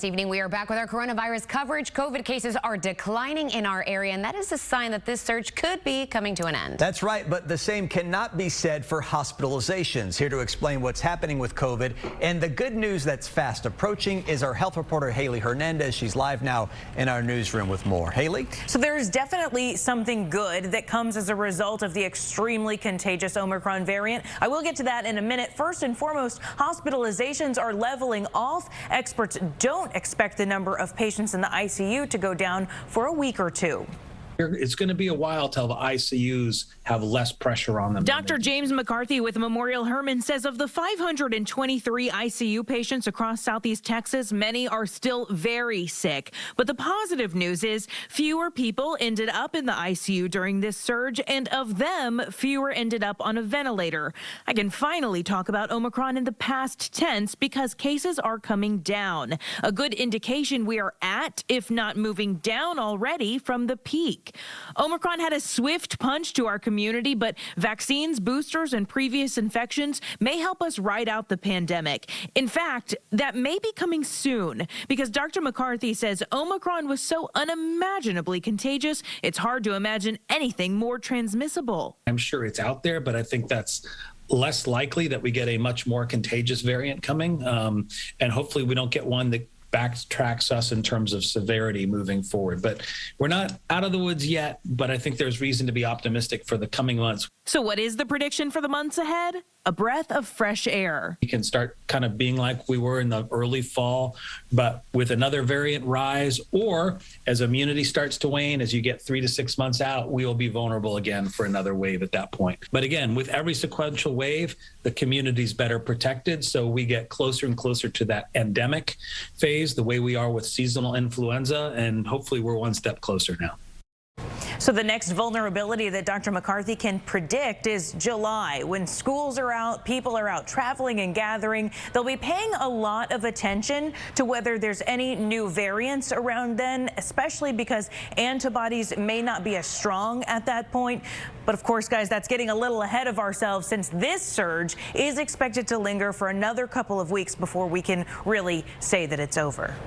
This evening, we are back with our coronavirus coverage. COVID cases are declining in our area, and that is a sign that this surge could be coming to an end. That's right, but the same cannot be said for hospitalizations. Here to explain what's happening with COVID and the good news that's fast approaching is our health reporter, Haley Hernandez. She's live now in our newsroom with more. Haley? So there's definitely something good that comes as a result of the extremely contagious Omicron variant. I will get to that in a minute. First and foremost, hospitalizations are leveling off. Experts don't expect the number of patients in the ICU to go down for a week or two. It's going to be a while till the ICUs have less pressure on them. Dr. James McCarthy with Memorial Hermann says of the 523 ICU patients across Southeast Texas, many are still very sick. But the positive news is fewer people ended up in the ICU during this surge, and of them, fewer ended up on a ventilator. I can finally talk about Omicron in the past tense because cases are coming down. A good indication we are at, if not moving down already, from the peak. Omicron had a swift punch to our community, but vaccines, boosters, and previous infections may help us ride out the pandemic. In fact, that may be coming soon because Dr. McCarthy says Omicron was so unimaginably contagious, it's hard to imagine anything more transmissible. I'm sure it's out there, but I think that's less likely that we get a much more contagious variant coming. And hopefully we don't get one that backtracks us in terms of severity moving forward. But we're not out of the woods yet, but I think there's reason to be optimistic for the coming months. So what is the prediction for the months ahead? A breath of fresh air. We can start kind of being like we were in the early fall, but with another variant rise, or as immunity starts to wane, as you get 3 to 6 months out, we will be vulnerable again for another wave at that point. But again, with every sequential wave, the community's better protected. So we get closer and closer to that endemic phase, the way we are with seasonal influenza, and hopefully we're one step closer now. So the next vulnerability that Dr. McCarthy can predict is July. When schools are out, people are out traveling and gathering, they'll be paying a lot of attention to whether there's any new variants around then, especially because antibodies may not be as strong at that point. But of course, guys, that's getting a little ahead of ourselves since this surge is expected to linger for another couple of weeks before we can really say that it's over.